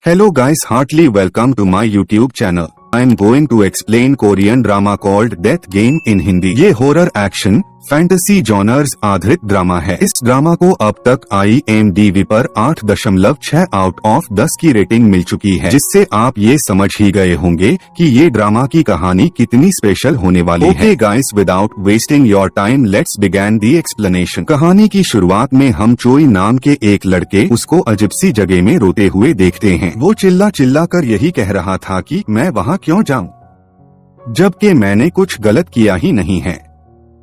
Hello guys, heartily welcome to my YouTube channel. I am going to explain Korean drama called Death Game in Hindi. ये horror action fantasy genres आधारित drama है। इस drama को अब तक IMDb पर 8.6 out of 10 की rating मिल चुकी है, जिससे आप ये समझ ही गए होंगे कि ये ड्रामा की कहानी कितनी स्पेशल होने वाली है। Okay guys, without wasting your time, let's begin the explanation. कहानी की शुरुआत में हम चोई नाम के एक लड़के उसको अजीब सी जगह में रोते हुए देखते हैं। वो चिल्ला चिल्ला कर यही कह रहा था कि मैं वहाँ क्यों जाऊँ, जबकि मैंने कुछ गलत किया ही नहीं है।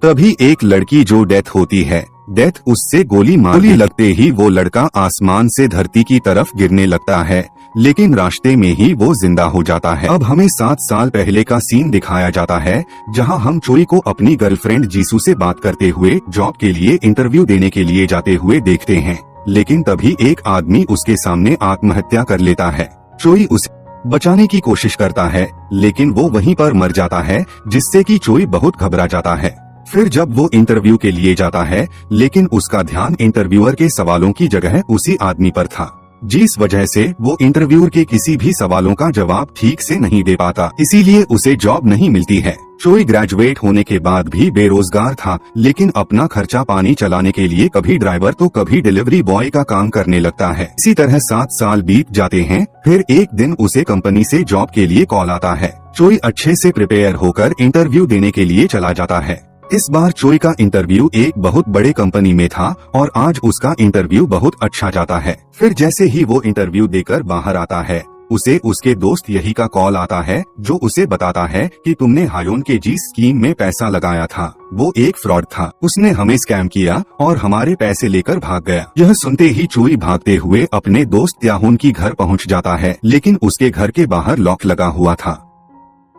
तभी एक लड़की जो डेथ होती है, डेथ उससे गोली लगते ही वो लड़का आसमान से धरती की तरफ गिरने लगता है, लेकिन रास्ते में ही वो जिंदा हो जाता है। अब हमें 7 साल पहले का सीन दिखाया जाता है, जहां हम चोई को अपनी गर्लफ्रेंड जीसू से बात करते हुए जॉब के लिए इंटरव्यू देने के लिए जाते हुए देखते हैं। लेकिन तभी एक आदमी उसके सामने आत्महत्या कर लेता है। चोई उसे बचाने की कोशिश करता है, लेकिन वो वहीं पर मर जाता है, जिससे कि चोई बहुत घबरा जाता है। फिर जब वो इंटरव्यू के लिए जाता है, लेकिन उसका ध्यान इंटरव्यूअर के सवालों की जगह उसी आदमी पर था, जिस वजह से वो इंटरव्यूअर के किसी भी सवालों का जवाब ठीक से नहीं दे पाता, इसीलिए उसे जॉब नहीं मिलती है। चोई ग्रेजुएट होने के बाद भी बेरोजगार था, लेकिन अपना खर्चा पानी चलाने के लिए कभी ड्राइवर तो कभी डिलीवरी बॉय का काम करने लगता है। इसी तरह 7 साल बीत जाते हैं। फिर एक दिन उसे कंपनी से जॉब के लिए कॉल आता है। चोई अच्छे से प्रिपेयर होकर इंटरव्यू देने के लिए चला जाता है। इस बार चोई का इंटरव्यू एक बहुत बड़े कंपनी में था और आज उसका इंटरव्यू बहुत अच्छा जाता है। फिर जैसे ही वो इंटरव्यू देकर बाहर आता है, उसे उसके दोस्त यही का कॉल आता है, जो उसे बताता है कि तुमने हायोन के जी स्कीम में पैसा लगाया था, वो एक फ्रॉड था, उसने हमें स्कैम किया और हमारे पैसे लेकर भाग गया। यह सुनते ही चोई भागते हुए अपने दोस्त त्याहुन की घर पहुंच जाता है, लेकिन उसके घर के बाहर लॉक लगा हुआ था।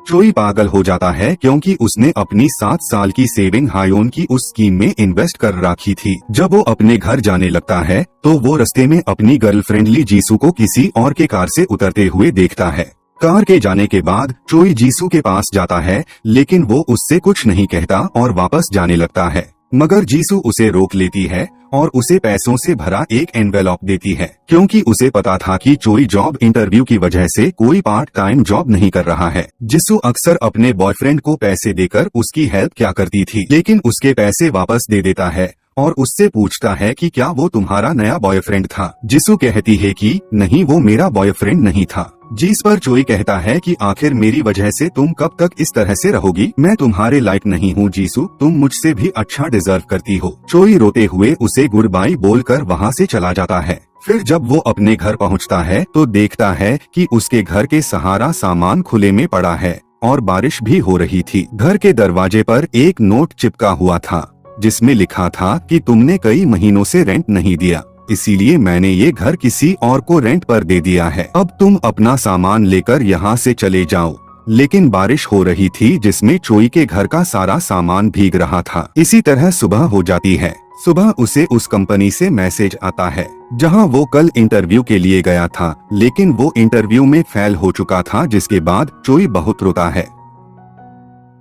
चोई पागल हो जाता है, क्योंकि उसने अपनी 7 साल की सेविंग हायोन की उस स्कीम में इन्वेस्ट कर रखी थी। जब वो अपने घर जाने लगता है, तो वो रास्ते में अपनी गर्लफ्रेंडली जीसू को किसी और के कार से उतरते हुए देखता है। कार के जाने के बाद चोई जीसू के पास जाता है, लेकिन वो उससे कुछ नहीं कहता और वापस जाने लगता है। मगर जीसू उसे रोक लेती है और उसे पैसों से भरा एक एनवेलॉप देती है, क्योंकि उसे पता था कि चोई जॉब इंटरव्यू की वजह से कोई पार्ट टाइम जॉब नहीं कर रहा है। जीसू अक्सर अपने बॉयफ्रेंड को पैसे देकर उसकी हेल्प क्या करती थी, लेकिन उसके पैसे वापस दे देता है और उससे पूछता है कि क्या वो तुम्हारा नया बॉयफ्रेंड था। जीसू कहती है कि नहीं, वो मेरा बॉयफ्रेंड नहीं था। जिस पर चोई कहता है कि आखिर मेरी वजह से तुम कब तक इस तरह से रहोगी, मैं तुम्हारे लायक नहीं हूँ जीसू, तुम मुझसे भी अच्छा डिजर्व करती हो। चोई रोते हुए उसे गुड बाय बोलकर वहाँ से चला जाता है। फिर जब वो अपने घर पहुँचता है, तो देखता है कि उसके घर के सहारा सामान खुले में पड़ा है और बारिश भी हो रही थी। घर के दरवाजे पर एक नोट चिपका हुआ था, जिसमें लिखा था कि तुमने कई महीनों से रेंट नहीं दिया, इसीलिए मैंने ये घर किसी और को रेंट पर दे दिया है। अब तुम अपना सामान लेकर यहाँ से चले जाओ। लेकिन बारिश हो रही थी, जिसमें चोई के घर का सारा सामान भीग रहा था। इसी तरह सुबह हो जाती है। सुबह उसे उस कंपनी से मैसेज आता है, जहाँ वो कल इंटरव्यू के लिए गया था, लेकिन वो इंटरव्यू में फेल हो चुका था, जिसके बाद चोई बहुत रोता है।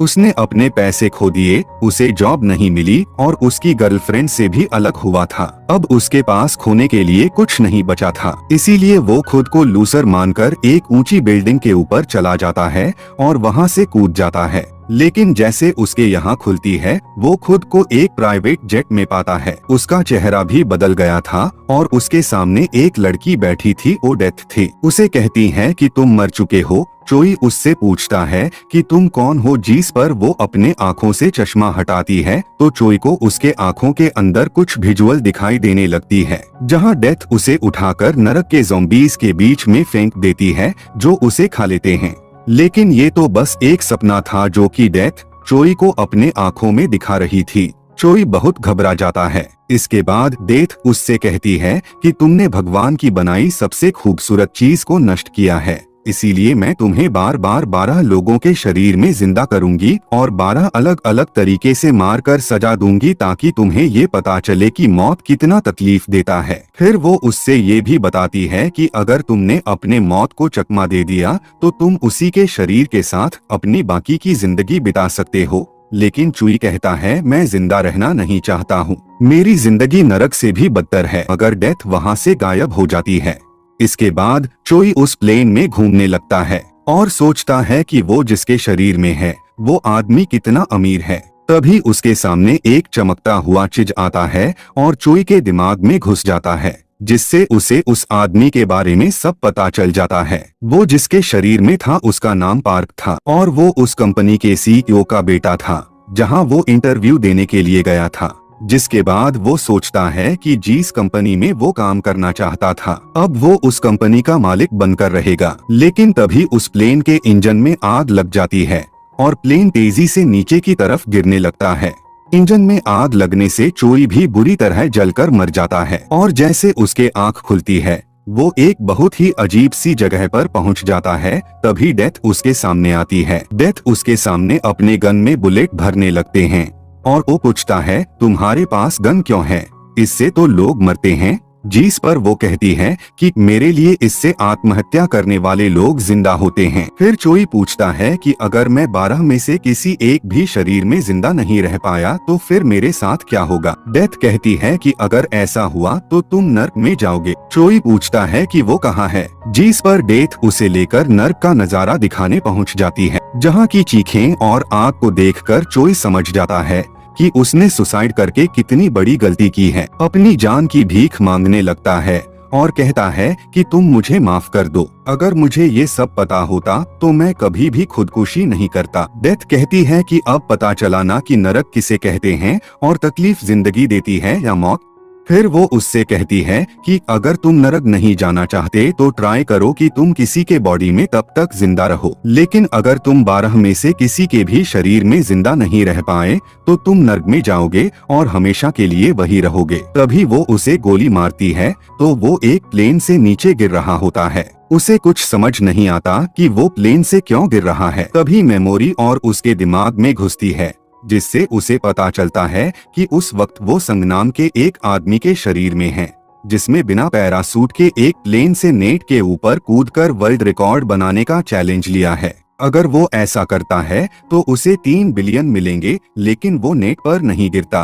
उसने अपने पैसे खो दिए, उसे जॉब नहीं मिली और उसकी गर्लफ्रेंड से भी अलग हुआ था। अब उसके पास खोने के लिए कुछ नहीं बचा था, इसीलिए वो खुद को लूजर मानकर एक ऊंची बिल्डिंग के ऊपर चला जाता है और वहां से कूद जाता है। लेकिन जैसे उसके यहाँ खुलती है, वो खुद को एक प्राइवेट जेट में पाता है। उसका चेहरा भी बदल गया था और उसके सामने एक लड़की बैठी थी, वो डेथ थी। उसे कहती है कि तुम मर चुके हो। चोई उससे पूछता है कि तुम कौन हो, जिस पर वो अपने आँखों से चश्मा हटाती है, तो चोई को उसके आँखों के अंदर कुछ विजुअल दिखाई देने लगती है, जहाँ डेथ उसे उठाकर नरक के ज़ॉम्बीज़ के बीच में फेंक देती है, जो उसे खा लेते हैं। लेकिन ये तो बस एक सपना था, जो कि डेथ चोई को अपने आँखों में दिखा रही थी। चोई बहुत घबरा जाता है। इसके बाद डेथ उससे कहती है कि तुमने भगवान की बनाई सबसे खूबसूरत चीज को नष्ट किया है, इसीलिए मैं तुम्हें बार बार 12 लोगों के शरीर में जिंदा करूंगी और 12 अलग अलग तरीके से मार कर सजा दूंगी, ताकि तुम्हें ये पता चले कि मौत कितना तकलीफ देता है। फिर वो उससे ये भी बताती है कि अगर तुमने अपने मौत को चकमा दे दिया, तो तुम उसी के शरीर के साथ अपनी बाकी की जिंदगी बिता सकते हो। लेकिन चुई कहता है, मैं जिंदा रहना नहीं चाहता हूँ, मेरी जिंदगी नरक से भी बदतर है। अगर डेथ वहाँ से गायब हो जाती है। इसके बाद चोई उस प्लेन में घूमने लगता है और सोचता है कि वो जिसके शरीर में है वो आदमी कितना अमीर है। तभी उसके सामने एक चमकता हुआ चीज आता है और चोई के दिमाग में घुस जाता है, जिससे उसे उस आदमी के बारे में सब पता चल जाता है। वो जिसके शरीर में था उसका नाम पार्क था और वो उस कंपनी के सीईओ का बेटा था जहां वो इंटरव्यू देने के लिए गया था। जिसके बाद वो सोचता है कि जिस कंपनी में वो काम करना चाहता था अब वो उस कंपनी का मालिक बनकर रहेगा। लेकिन तभी उस प्लेन के इंजन में आग लग जाती है और प्लेन तेजी से नीचे की तरफ गिरने लगता है। इंजन में आग लगने से चोई भी बुरी तरह जलकर मर जाता है और जैसे उसके आंख खुलती है वो एक बहुत ही अजीब सी जगह पर पहुंच जाता है। तभी डेथ उसके सामने आती है। डेथ उसके सामने अपने गन में बुलेट भरने लगते हैं और वो पूछता है तुम्हारे पास गन क्यों है, इससे तो लोग मरते हैं। जिस पर वो कहती है कि मेरे लिए इससे आत्महत्या करने वाले लोग जिंदा होते हैं। फिर चोई पूछता है कि अगर मैं 12 में से किसी एक भी शरीर में जिंदा नहीं रह पाया तो फिर मेरे साथ क्या होगा। डेथ कहती है कि अगर ऐसा हुआ तो तुम नर्क में जाओगे। चोई पूछता है कि वो कहाँ है, जिस पर डेथ उसे लेकर नर्क का नजारा दिखाने पहुँच जाती है, जहाँ की चीखें और आग को देखकर चोई समझ जाता है कि उसने सुसाइड करके कितनी बड़ी गलती की है। अपनी जान की भीख मांगने लगता है और कहता है कि तुम मुझे माफ कर दो, अगर मुझे ये सब पता होता तो मैं कभी भी खुदकुशी नहीं करता। डेथ कहती है कि अब पता चला ना कि नरक किसे कहते हैं और तकलीफ जिंदगी देती है या मौत। फिर वो उससे कहती है कि अगर तुम नरक नहीं जाना चाहते तो ट्राई करो कि तुम किसी के बॉडी में तब तक जिंदा रहो, लेकिन अगर तुम 12 में से किसी के भी शरीर में जिंदा नहीं रह पाए तो तुम नरक में जाओगे और हमेशा के लिए वही रहोगे। तभी वो उसे गोली मारती है तो वो एक प्लेन से नीचे गिर रहा होता है। उसे कुछ समझ नहीं आता कि वो प्लेन से क्यों गिर रहा है। तभी मेमोरी और उसके दिमाग में घुसती है, जिससे उसे पता चलता है कि उस वक्त वो संगनाम के एक आदमी के शरीर में है, जिसमें बिना पैरासूट के एक प्लेन से नेट के ऊपर कूदकर वर्ल्ड रिकॉर्ड बनाने का चैलेंज लिया है। अगर वो ऐसा करता है तो उसे 3 बिलियन मिलेंगे, लेकिन वो नेट पर नहीं गिरता,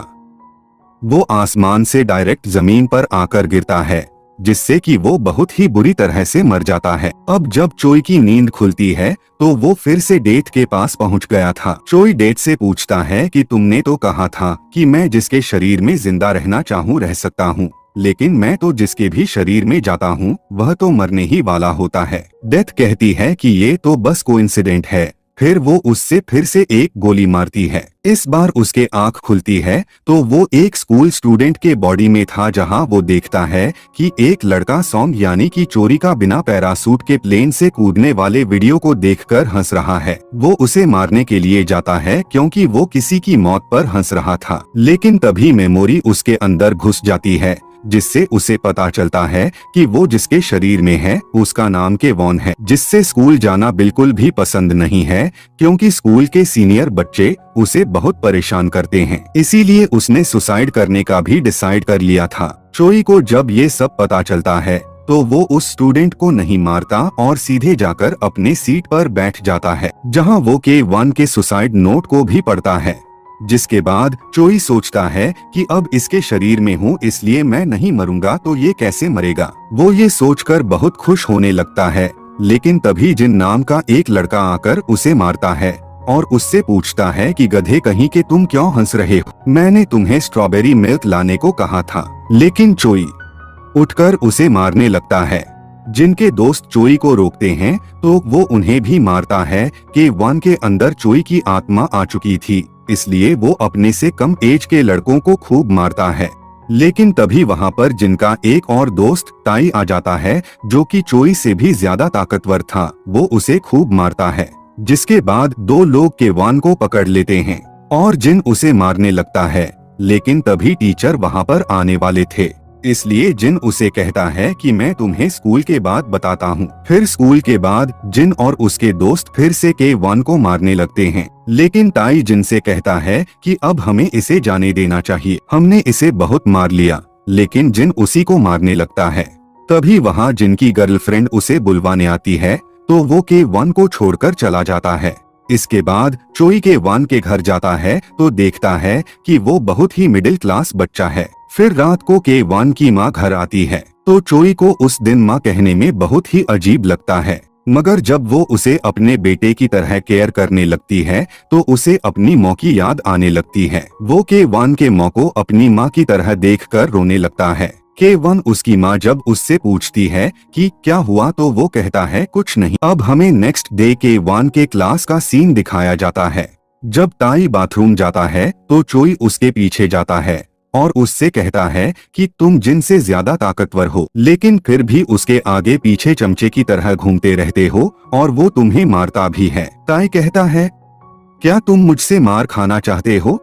वो आसमान से डायरेक्ट जमीन पर आकर गिरता है, जिससे कि वो बहुत ही बुरी तरह से मर जाता है। अब जब चोई की नींद खुलती है तो वो फिर से डेथ के पास पहुंच गया था। चोई डेथ से पूछता है कि तुमने तो कहा था कि मैं जिसके शरीर में जिंदा रहना चाहूँ रह सकता हूँ, लेकिन मैं तो जिसके भी शरीर में जाता हूँ वह तो मरने ही वाला होता है। डेथ कहती है कि ये तो बस कोइंसिडेंट है। फिर वो उससे फिर से एक गोली मारती है। इस बार उसके आंख खुलती है तो वो एक स्कूल स्टूडेंट के बॉडी में था, जहां वो देखता है कि एक लड़का सॉन्ग यानी कि चोरी का बिना पैरासूट के प्लेन से कूदने वाले वीडियो को देखकर हंस रहा है। वो उसे मारने के लिए जाता है क्योंकि वो किसी की मौत पर हंस रहा था, लेकिन तभी मेमोरी उसके अंदर घुस जाती है, जिससे उसे पता चलता है कि वो जिसके शरीर में है उसका नाम केवॉन है, जिससे स्कूल जाना बिल्कुल भी पसंद नहीं है क्योंकि स्कूल के सीनियर बच्चे उसे बहुत परेशान करते हैं। इसीलिए उसने सुसाइड करने का भी डिसाइड कर लिया था। चोई को जब ये सब पता चलता है तो वो उस स्टूडेंट को नहीं मारता और सीधे जाकर अपने सीट पर बैठ जाता है, जहां वो केवॉन के सुसाइड नोट को भी पढ़ता है। जिसके बाद चोई सोचता है कि अब इसके शरीर में हूँ इसलिए मैं नहीं मरूंगा तो ये कैसे मरेगा। वो ये सोचकर बहुत खुश होने लगता है, लेकिन तभी जिन नाम का एक लड़का आकर उसे मारता है और उससे पूछता है कि गधे कहीं के तुम क्यों हंस रहे हो, मैंने तुम्हें स्ट्रॉबेरी मिल्क लाने को कहा था। लेकिन चोई उठकर उसे मारने लगता है। जिनके दोस्त चोई को रोकते हैं तो वो उन्हें भी मारता है कि वन के अंदर चोई की आत्मा आ चुकी थी, इसलिए वो अपने से कम एज के लड़कों को खूब मारता है। लेकिन तभी वहाँ पर जिनका एक और दोस्त ताई आ जाता है, जो कि चोई से भी ज्यादा ताकतवर था। वो उसे खूब मारता है, जिसके बाद 2 लोग केवान को पकड़ लेते हैं और जिन उसे मारने लगता है। लेकिन तभी टीचर वहाँ पर आने वाले थे, इसलिए जिन उसे कहता है कि मैं तुम्हें स्कूल के बाद बताता हूँ। फिर स्कूल के बाद जिन और उसके दोस्त फिर से केवान को मारने लगते हैं, लेकिन ताई जिन से कहता है कि अब हमें इसे जाने देना चाहिए, हमने इसे बहुत मार लिया। लेकिन जिन उसी को मारने लगता है। तभी वहाँ जिनकी गर्लफ्रेंड उसे बुलवाने आती है तो वो केवान को छोड़कर चला जाता है। इसके बाद चोई केवान के घर जाता है तो देखता है कि वो बहुत ही मिडिल क्लास बच्चा है। फिर रात को के-वन की माँ घर आती है तो चोई को उस दिन माँ कहने में बहुत ही अजीब लगता है, मगर जब वो उसे अपने बेटे की तरह केयर करने लगती है तो उसे अपनी माँ की याद आने लगती है। वो के-वन के माँ को अपनी माँ की तरह देखकर रोने लगता है। के-वन उसकी माँ जब उससे पूछती है कि क्या हुआ तो वो कहता है कुछ नहीं। अब हमें नेक्स्ट डे के-वन के क्लास का सीन दिखाया जाता है। जब ताई बाथरूम जाता है तो चोई उसके पीछे जाता है और उससे कहता है कि तुम जिनसे ज्यादा ताकतवर हो, लेकिन फिर भी उसके आगे पीछे चमचे की तरह घूमते रहते हो और वो तुम्हें मारता भी है। ताई कहता है क्या तुम मुझसे मार खाना चाहते हो?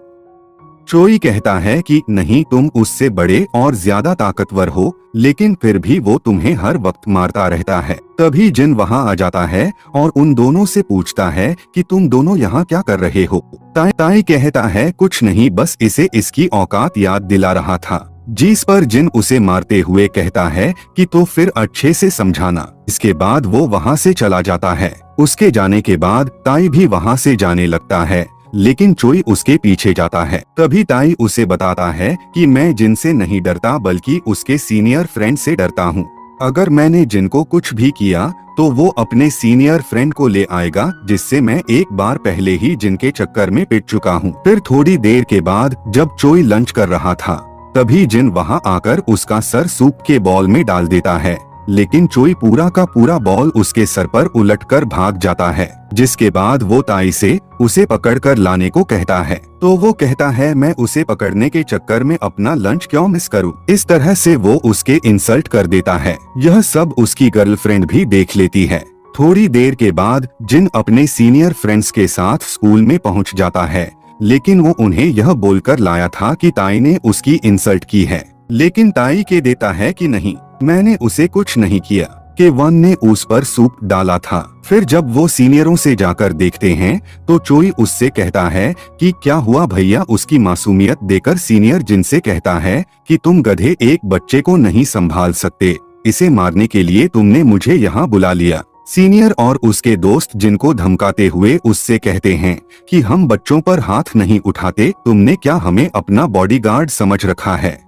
चोई कहता है कि नहीं, तुम उससे बड़े और ज्यादा ताकतवर हो, लेकिन फिर भी वो तुम्हें हर वक्त मारता रहता है। तभी जिन वहां आ जाता है और उन दोनों से पूछता है कि तुम दोनों यहाँ क्या कर रहे हो। ताई कहता है कुछ नहीं, बस इसे इसकी औकात याद दिला रहा था। जिस पर जिन उसे मारते हुए कहता है कि तो फिर अच्छे से समझाना। इसके बाद वो वहाँ से चला जाता है। उसके जाने के बाद ताई भी वहाँ से जाने लगता है, लेकिन चोई उसके पीछे जाता है। तभी ताई उसे बताता है कि मैं जिन से नहीं डरता बल्कि उसके सीनियर फ्रेंड से डरता हूँ। अगर मैंने जिन को कुछ भी किया तो वो अपने सीनियर फ्रेंड को ले आएगा, जिससे मैं एक बार पहले ही जिन के चक्कर में पिट चुका हूँ। फिर थोड़ी देर के बाद जब चोई लंच कर रहा था तभी जिन वहाँ आकर उसका सर सूप के बॉल में डाल देता है, लेकिन चोई पूरा का पूरा बॉल उसके सर पर उलटकर भाग जाता है। जिसके बाद वो ताई से उसे पकड़कर लाने को कहता है तो वो कहता है मैं उसे पकड़ने के चक्कर में अपना लंच क्यों मिस करूं। इस तरह से वो उसके इंसल्ट कर देता है। यह सब उसकी गर्लफ्रेंड भी देख लेती है। थोड़ी देर के बाद जिन अपने सीनियर फ्रेंड्स के साथ स्कूल में पहुंच जाता है, लेकिन वो उन्हें यह बोलकर लाया था कि ताई ने उसकी इंसल्ट की है, लेकिन ताई के देता है कि नहीं, मैंने उसे कुछ नहीं किया, के-वन ने उस पर सूप डाला था। फिर जब वो सीनियरों से जाकर देखते हैं तो चोई उससे कहता है कि क्या हुआ भैया। उसकी मासूमियत देकर सीनियर जिनसे कहता है कि तुम गधे एक बच्चे को नहीं संभाल सकते, इसे मारने के लिए तुमने मुझे यहाँ बुला लिया। सीनियर और उसके दोस्त जिनको धमकाते हुए उससे कहते हैं कि हम बच्चों पर हाथ नहीं उठाते, तुमने क्या हमें अपना बॉडीगार्ड समझ रखा है।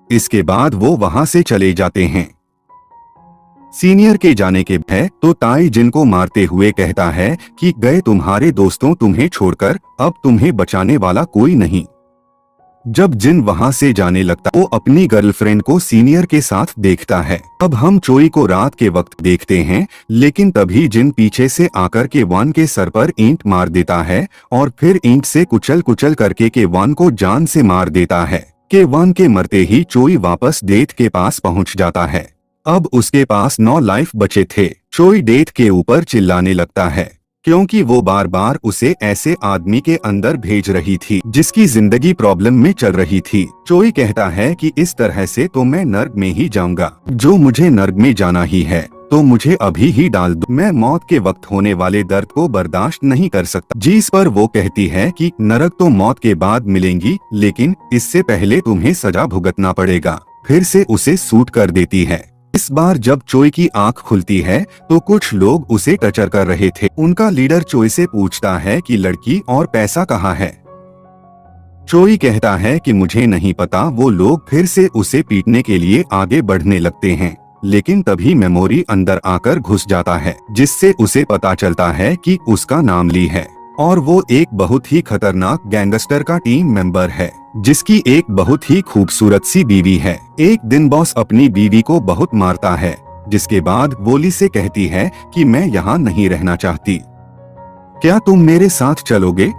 इसके बाद वो वहाँ से चले जाते हैं। सीनियर के जाने के बाद तो ताई जिनको मारते हुए कहता है कि गए तुम्हारे दोस्तों तुम्हें छोड़कर, अब तुम्हें बचाने वाला कोई नहीं। जब जिन वहां से जाने लगता वो अपनी गर्लफ्रेंड को सीनियर के साथ देखता है। अब हम चोई को रात के वक्त देखते हैं, लेकिन तभी जिन पीछे से आकर के-वन के सर पर ईंट मार देता है और फिर ईंट से कुचल कुचल करके के-वन को जान से मार देता है। के-वन के मरते ही चोई वापस डेथ के पास पहुंच जाता है। अब उसके पास 9 लाइफ बचे थे। चोई डेथ के ऊपर चिल्लाने लगता है क्योंकि वो बार बार उसे ऐसे आदमी के अंदर भेज रही थी जिसकी जिंदगी प्रॉब्लम में चल रही थी। चोई कहता है कि इस तरह से तो मैं नर्क में ही जाऊंगा, जो मुझे नर्क में जाना ही है तो मुझे अभी ही डाल दो, मैं मौत के वक्त होने वाले दर्द को बर्दाश्त नहीं कर सकता। जिस पर वो कहती है कि नरक तो मौत के बाद मिलेंगी, लेकिन इससे पहले तुम्हें सजा भुगतना पड़ेगा। फिर से उसे सूट कर देती है। इस बार जब चोई की आंख खुलती है तो कुछ लोग उसे टचर कर रहे थे। उनका लीडर चोई से पूछता है कि लड़की और पैसा कहाँ है। चोई कहता है कि मुझे नहीं पता। वो लोग फिर से उसे पीटने के लिए आगे बढ़ने लगते हैं, लेकिन तभी मेमोरी अंदर आकर घुस जाता है, जिससे उसे पता चलता है कि उसका नाम ली है और वो एक बहुत ही खतरनाक गैंगस्टर का टीम मेंबर है, जिसकी एक बहुत ही खूबसूरत सी बीवी है। एक दिन बॉस अपनी बीवी को बहुत मारता है, जिसके बाद वो ली से कहती है कि मैं यहाँ नहीं रहना चाहती, क्या तुम मेरे साथ चलोगे।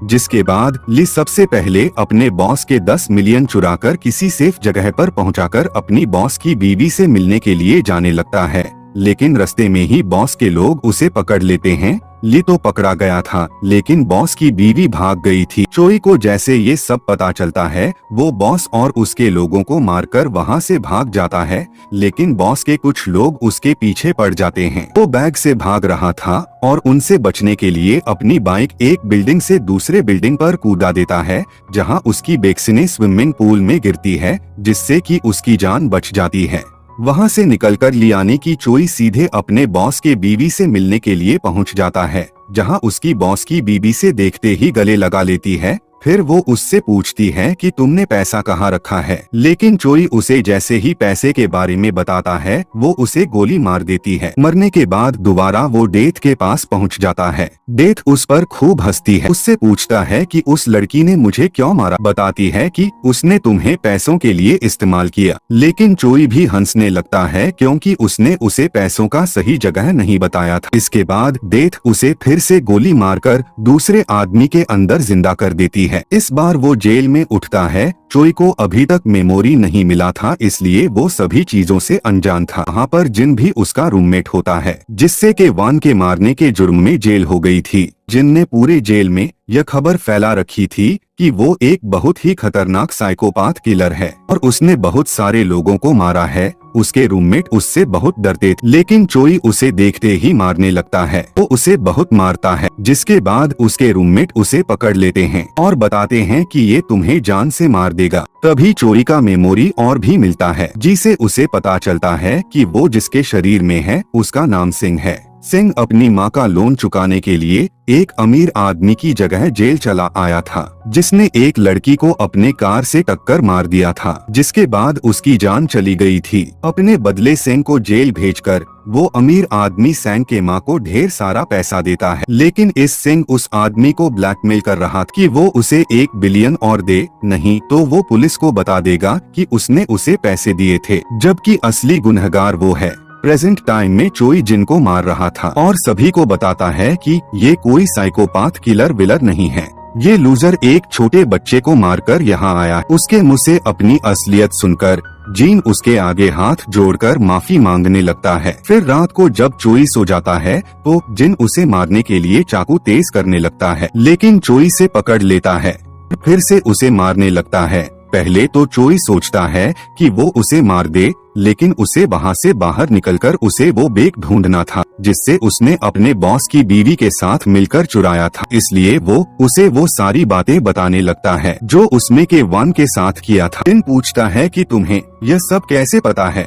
जिसके बाद ली सबसे पहले अपने बॉस के 10 मिलियन चुराकर किसी सेफ जगह पर पहुंचाकर अपनी बॉस की बीवी से मिलने के लिए जाने लगता है, लेकिन रास्ते में ही बॉस के लोग उसे पकड़ लेते हैं। ली तो पकड़ा गया था, लेकिन बॉस की बीवी भाग गई थी। चोई को जैसे ये सब पता चलता है, वो बॉस और उसके लोगों को मारकर वहाँ से भाग जाता है, लेकिन बॉस के कुछ लोग उसके पीछे पड़ जाते हैं। वो बैग से भाग रहा था और उनसे बचने के लिए अपनी बाइक एक बिल्डिंग से दूसरे बिल्डिंग पर कूदा देता है, जहाँ उसकी बेक्सिने स्विमिंग पूल में गिरती है, जिससे कि उसकी जान बच जाती है। वहां से निकलकर लियाने की चोई सीधे अपने बॉस के बीवी से मिलने के लिए पहुंच जाता है, जहां उसकी बॉस की बीवी से देखते ही गले लगा लेती है फिर वो उससे पूछती है कि तुमने पैसा कहाँ रखा है, लेकिन चोई उसे जैसे ही पैसे के बारे में बताता है वो उसे गोली मार देती है। मरने के बाद दोबारा वो डेथ के पास पहुंच जाता है। डेथ उस पर खूब हंसती है, उससे पूछता है कि उस लड़की ने मुझे क्यों मारा। बताती है कि उसने तुम्हें पैसों के लिए इस्तेमाल किया, लेकिन चोई भी हंसने लगता है क्योंकि उसने उसे पैसों का सही जगह नहीं बताया था। इसके बाद डेथ उसे फिर से गोली मारकर दूसरे आदमी के अंदर जिंदा कर देती है। इस बार वो जेल में उठता है। चोई को अभी तक मेमोरी नहीं मिला था, इसलिए वो सभी चीजों से अनजान था। वहाँ पर जिन भी उसका रूममेट होता है, जिससे के वान के मारने के जुर्म में जेल हो गई थी। जिन ने पूरे जेल में यह खबर फैला रखी थी कि वो एक बहुत ही खतरनाक साइकोपाथ किलर है और उसने बहुत सारे लोगों को मारा है। उसके रूममेट उससे बहुत डरते थे, लेकिन चोई उसे देखते ही मारने लगता है। वो उसे बहुत मारता है, जिसके बाद उसके रूममेट उसे पकड़ लेते हैं और बताते हैं कि ये तुम्हें जान से मार देगा। तभी चोई का मेमोरी और भी मिलता है, जिसे उसे पता चलता है कि वो जिसके शरीर में है उसका नाम सिंह है। सिंह अपनी माँ का लोन चुकाने के लिए एक अमीर आदमी की जगह जेल चला आया था, जिसने एक लड़की को अपने कार से टक्कर मार दिया था, जिसके बाद उसकी जान चली गई थी। अपने बदले सिंह को जेल भेजकर वो अमीर आदमी सैंग के माँ को ढेर सारा पैसा देता है, लेकिन इस सिंह उस आदमी को ब्लैकमेल कर रहा था कि वो उसे 1 बिलियन और दे, नहीं तो वो पुलिस को बता देगा कि उसने उसे पैसे दिए थे, जबकि असली गुनहगार वो है। प्रेजेंट टाइम में चोई जिनको मार रहा था और सभी को बताता है कि ये कोई साइकोपाथ किलर विलर नहीं है। ये लूजर एक छोटे बच्चे को मारकर यहाँ आया। उसके मुंह से अपनी असलियत सुनकर जीन उसके आगे हाथ जोड़कर माफी मांगने लगता है। फिर रात को जब चोई सो जाता है तो जिन उसे मारने के लिए चाकू तेज करने लगता है, लेकिन चोई से पकड़ लेता है। फिर से उसे मारने लगता है। पहले तो चोई सोचता है कि वो उसे मार दे, लेकिन उसे वहाँ से बाहर निकलकर उसे वो बेग ढूंढना था जिससे उसने अपने बॉस की बीवी के साथ मिलकर चुराया था। इसलिए वो उसे वो सारी बातें बताने लगता है जो उसमें के वान के साथ किया था। जिन पूछता है कि तुम्हें यह सब कैसे पता है,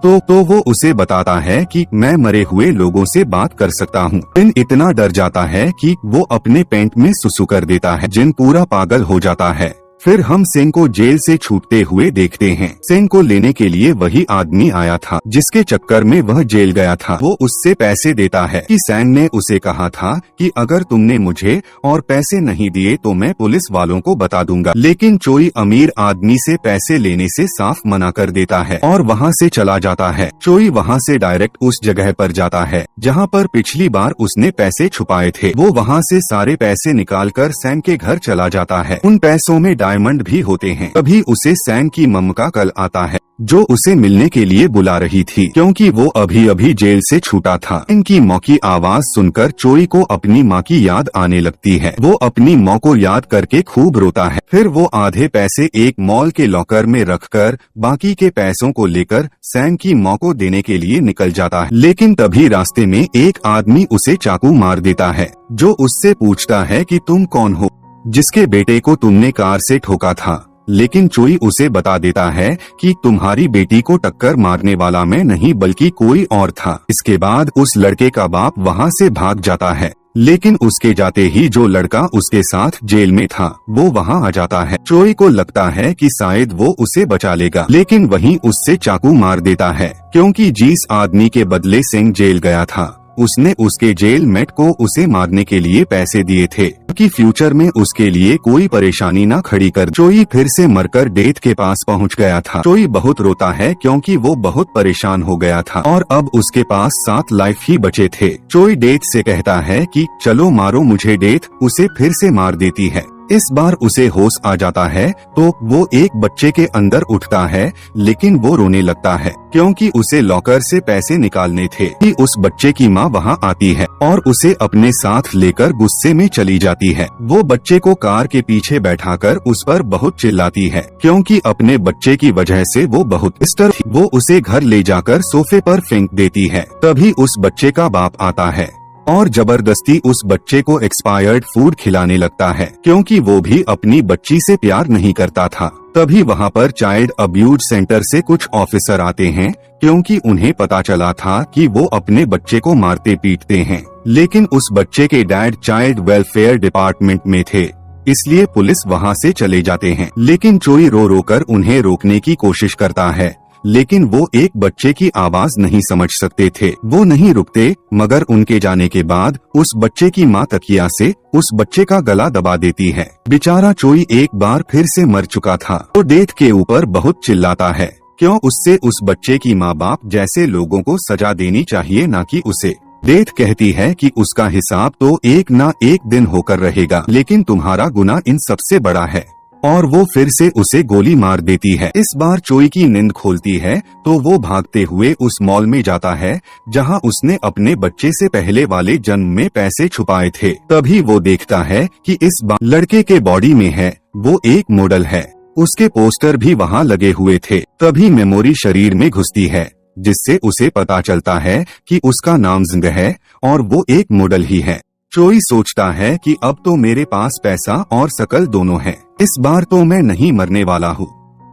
तो वो उसे बताता है कि मैं मरे हुए लोगों से बात कर सकता हूँ। जिन इतना डर जाता है कि वो अपने पैंट में सुसु कर देता है। जिन पूरा पागल हो जाता है। फिर हम सिंह को जेल से छूटते हुए देखते हैं। सिंह को लेने के लिए वही आदमी आया था जिसके चक्कर में वह जेल गया था। वो उससे पैसे देता है कि सैंग ने उसे कहा था कि अगर तुमने मुझे और पैसे नहीं दिए तो मैं पुलिस वालों को बता दूंगा, लेकिन चोई अमीर आदमी से पैसे लेने से साफ मना कर देता है और वहाँ से चला जाता है। चोई वहाँ से डायरेक्ट उस जगह पर जाता है जहाँ पर पिछली बार उसने पैसे छुपाए थे। वो वहाँ से सारे पैसे निकालकर सैंग के घर चला जाता है। उन पैसों में डायमंड भी होते हैं। तभी उसे सैंग की मम्मा का कॉल आता है जो उसे मिलने के लिए बुला रही थी, क्योंकि वो अभी अभी जेल से छूटा था। इनकी माँ की आवाज सुनकर चोई को अपनी माँ की याद आने लगती है। वो अपनी माँ को याद करके खूब रोता है। फिर वो आधे पैसे एक मॉल के लॉकर में रखकर बाकी के पैसों को लेकर सैंग की माँ को देने के लिए निकल जाता है, लेकिन तभी रास्ते में एक आदमी उसे चाकू मार देता है, जो उससे पूछता है कि तुम कौन हो जिसके बेटे को तुमने कार से ठोका था। लेकिन चोई उसे बता देता है कि तुम्हारी बेटी को टक्कर मारने वाला मैं नहीं बल्कि कोई और था। इसके बाद उस लड़के का बाप वहाँ से भाग जाता है, लेकिन उसके जाते ही जो लड़का उसके साथ जेल में था वो वहाँ आ जाता है। चोई को लगता है कि शायद वो उसे बचा लेगा, लेकिन वहीं उससे चाकू मार देता है, क्योंकि जिस आदमी के बदले सिंह जेल गया था उसने उसके जेल मेट को उसे मारने के लिए पैसे दिए थे कि फ्यूचर में उसके लिए कोई परेशानी न खड़ी कर। चोई फिर से मरकर डेथ के पास पहुंच गया था। चोई बहुत रोता है क्योंकि वो बहुत परेशान हो गया था और अब उसके पास 7 लाइफ ही बचे थे। चोई डेथ से कहता है कि चलो मारो मुझे। डेथ उसे फिर से मार देती है। इस बार उसे होश आ जाता है तो वो एक बच्चे के अंदर उठता है, लेकिन वो रोने लगता है क्योंकि उसे लॉकर से पैसे निकालने थे। कि उस बच्चे की माँ वहाँ आती है और उसे अपने साथ लेकर गुस्से में चली जाती है। वो बच्चे को कार के पीछे बैठाकर उस पर बहुत चिल्लाती है क्योंकि अपने बच्चे की वजह से वो बहुत डिस्टर्ब थी। वो उसे घर ले जाकर सोफे पर फेंक देती है। तभी उस बच्चे का बाप आता है और जबरदस्ती उस बच्चे को एक्सपायर्ड फूड खिलाने लगता है क्योंकि वो भी अपनी बच्ची से प्यार नहीं करता था। तभी वहाँ पर चाइल्ड अब्यूज सेंटर से कुछ ऑफिसर आते हैं क्योंकि उन्हें पता चला था कि वो अपने बच्चे को मारते पीटते हैं, लेकिन उस बच्चे के डैड चाइल्ड वेलफेयर डिपार्टमेंट में थे। इसलिए पुलिस वहाँ से चले जाते हैं। लेकिन चोई रो रो कर उन्हें रोकने की कोशिश करता है, लेकिन वो एक बच्चे की आवाज नहीं समझ सकते थे। वो नहीं रुकते, मगर उनके जाने के बाद उस बच्चे की माँ तकिया से उस बच्चे का गला दबा देती है। बेचारा चोई एक बार फिर से मर चुका था। वो डेथ के ऊपर बहुत चिल्लाता है, क्यों उससे उस बच्चे की माँ बाप जैसे लोगों को सजा देनी चाहिए, न कि उसे। डेथ कहती है कि उसका हिसाब तो एक ना एक दिन होकर रहेगा, लेकिन तुम्हारा गुनाह इन सबसे बड़ा है। और वो फिर से उसे गोली मार देती है। इस बार चोई की नींद खोलती है तो वो भागते हुए उस मॉल में जाता है जहां उसने अपने बच्चे से पहले वाले जन्म में पैसे छुपाए थे। तभी वो देखता है कि इस बार लड़के के बॉडी में है, वो एक मॉडल है। उसके पोस्टर भी वहां लगे हुए थे। तभी मेमोरी शरीर में घुसती है, जिससे उसे पता चलता है कि उसका नाम जिंग है और वो एक मॉडल ही है। चोई सोचता है कि अब तो मेरे पास पैसा और शकल दोनों है, इस बार तो मैं नहीं मरने वाला हूँ।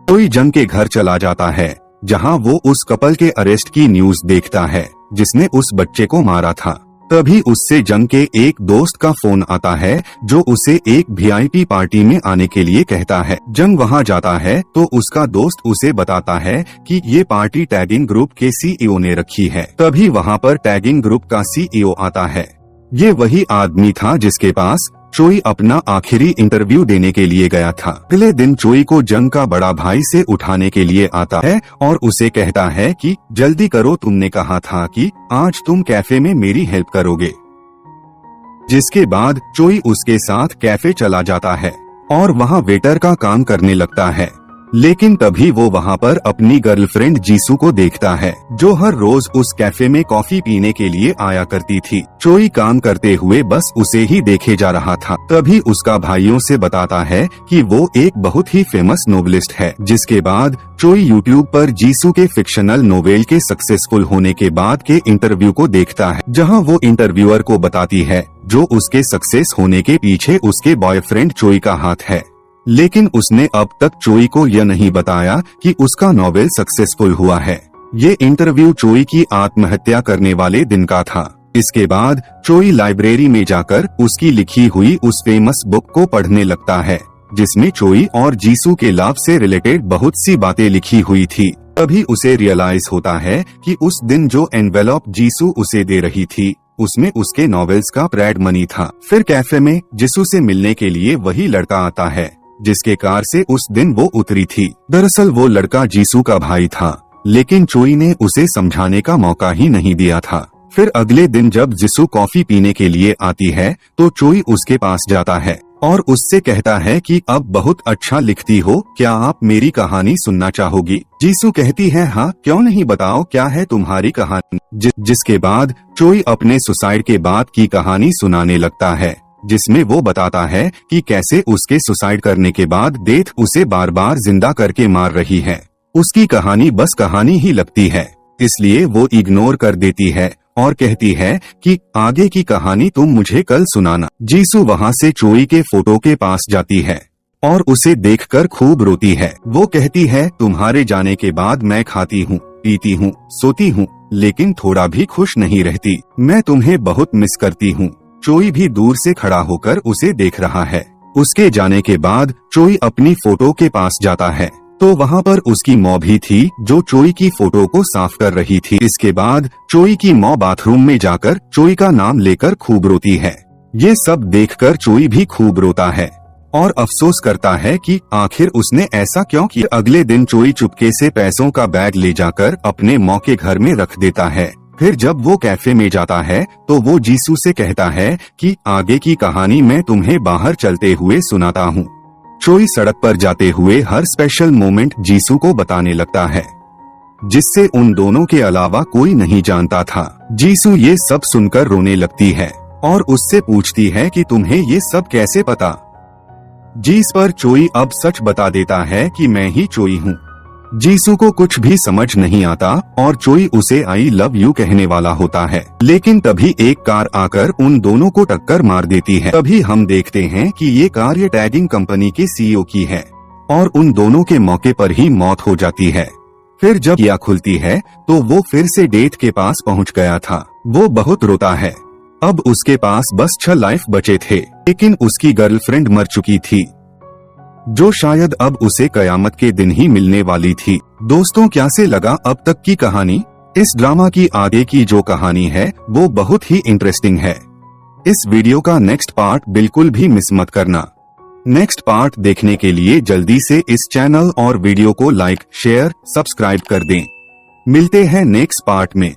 चोई जंग के घर चला जाता है, जहाँ वो उस कपल के अरेस्ट की न्यूज देखता है जिसने उस बच्चे को मारा था। तभी उससे जंग के एक दोस्त का फोन आता है, जो उसे एक VIP पार्टी में आने के लिए कहता है। जंग वहाँ जाता है तो उसका दोस्त उसे बताता है कि ये पार्टी टैगिंग ग्रुप के CEO ने रखी है। तभी वहाँ पर टैगिंग ग्रुप का CEO आता है। ये वही आदमी था जिसके पास चोई अपना आखिरी इंटरव्यू देने के लिए गया था। अगले दिन चोई को जंग का बड़ा भाई से उठाने के लिए आता है और उसे कहता है कि जल्दी करो, तुमने कहा था कि आज तुम कैफे में मेरी हेल्प करोगे। जिसके बाद चोई उसके साथ कैफे चला जाता है और वहाँ वेटर का काम करने लगता है। लेकिन तभी वो वहाँ पर अपनी गर्लफ्रेंड जीसू को देखता है, जो हर रोज उस कैफे में कॉफी पीने के लिए आया करती थी। चोई काम करते हुए बस उसे ही देखे जा रहा था। तभी उसका भाइयों से बताता है कि वो एक बहुत ही फेमस नोवेलिस्ट है। जिसके बाद चोई यूट्यूब पर जीसू के फिक्शनल नोवेल के सक्सेसफुल होने के बाद के इंटरव्यू को देखता है, जहाँ वो इंटरव्यूअर को बताती है जो उसके सक्सेस होने के पीछे उसके बॉयफ्रेंड चोई का हाथ है। लेकिन उसने अब तक चोई को यह नहीं बताया कि उसका नॉवेल सक्सेसफुल हुआ है। ये इंटरव्यू चोई की आत्महत्या करने वाले दिन का था। इसके बाद चोई लाइब्रेरी में जाकर उसकी लिखी हुई उस फेमस बुक को पढ़ने लगता है, जिसमें चोई और जीसू के लव से रिलेटेड बहुत सी बातें लिखी हुई थी। तभी उसे रियलाइज होता है कि उस दिन जो एनवेलप जीसू उसे दे रही थी, उसमें उसके नॉवेल्स का प्रेड मनी था। फिर कैफे में जीसू से मिलने के लिए वही लड़का आता है जिसके कार से उस दिन वो उतरी थी। दरअसल वो लड़का जीसू का भाई था, लेकिन चोई ने उसे समझाने का मौका ही नहीं दिया था। फिर अगले दिन जब जीसू कॉफी पीने के लिए आती है तो चोई उसके पास जाता है और उससे कहता है कि अब बहुत अच्छा लिखती हो, क्या आप मेरी कहानी सुनना चाहोगी? जीसू कहती है हाँ, क्यों नहीं, बताओ क्या है तुम्हारी कहानी। जिसके बाद चोई अपने सुसाइड के बाद की कहानी सुनाने लगता है, जिसमें वो बताता है कि कैसे उसके सुसाइड करने के बाद डेथ उसे बार बार जिंदा करके मार रही है। उसकी कहानी बस कहानी ही लगती है, इसलिए वो इग्नोर कर देती है और कहती है कि आगे की कहानी तुम मुझे कल सुनाना। जीसू वहाँ से चोई के फोटो के पास जाती है और उसे देखकर खूब रोती है। वो कहती है तुम्हारे जाने के बाद मैं खाती हूँ, पीती हूँ, सोती हूँ, लेकिन थोड़ा भी खुश नहीं रहती। मैं तुम्हें बहुत मिस करती हूँ। चोई भी दूर से खड़ा होकर उसे देख रहा है। उसके जाने के बाद चोई अपनी फोटो के पास जाता है तो वहाँ पर उसकी मॉं भी थी, जो चोई की फोटो को साफ कर रही थी। इसके बाद चोई की मॉं बाथरूम में जाकर चोई का नाम लेकर खूब रोती है। ये सब देखकर चोई भी खूब रोता है और अफसोस करता है कि आखिर उसने ऐसा क्यों किया। अगले दिन चोई चुपके से पैसों का बैग ले जाकर अपने मॉं के घर में रख देता है। फिर जब वो कैफे में जाता है तो वो जीसू से कहता है कि आगे की कहानी मैं तुम्हें बाहर चलते हुए सुनाता हूँ। चोई सड़क पर जाते हुए हर स्पेशल मोमेंट जीसू को बताने लगता है, जिससे उन दोनों के अलावा कोई नहीं जानता था। जीसू ये सब सुनकर रोने लगती है और उससे पूछती है कि तुम्हें ये सब कैसे पता। जिस पर चोई अब सच बता देता है कि मैं ही चोई हूँ। जीसू को कुछ भी समझ नहीं आता और चोई उसे आई लव यू कहने वाला होता है, लेकिन तभी एक कार आकर उन दोनों को टक्कर मार देती है। तभी हम देखते हैं कि ये कार ये टैगिंग कंपनी के CEO की है और उन दोनों के मौके पर ही मौत हो जाती है। फिर जब यह खुलती है तो वो फिर से डेथ के पास पहुंच गया था। वो बहुत रोता है अब उसके पास बस 6 लाइफ बचे थे, लेकिन उसकी गर्लफ्रेंड मर चुकी थी, जो शायद अब उसे कयामत के दिन ही मिलने वाली थी। दोस्तों, कैसे लगा अब तक की कहानी? इस ड्रामा की आगे की जो कहानी है वो बहुत ही इंटरेस्टिंग है। इस वीडियो का नेक्स्ट पार्ट बिल्कुल भी मिस मत करना। नेक्स्ट पार्ट देखने के लिए जल्दी से इस चैनल और वीडियो को लाइक, शेयर, सब्सक्राइब कर दें। मिलते हैं नेक्स्ट पार्ट में।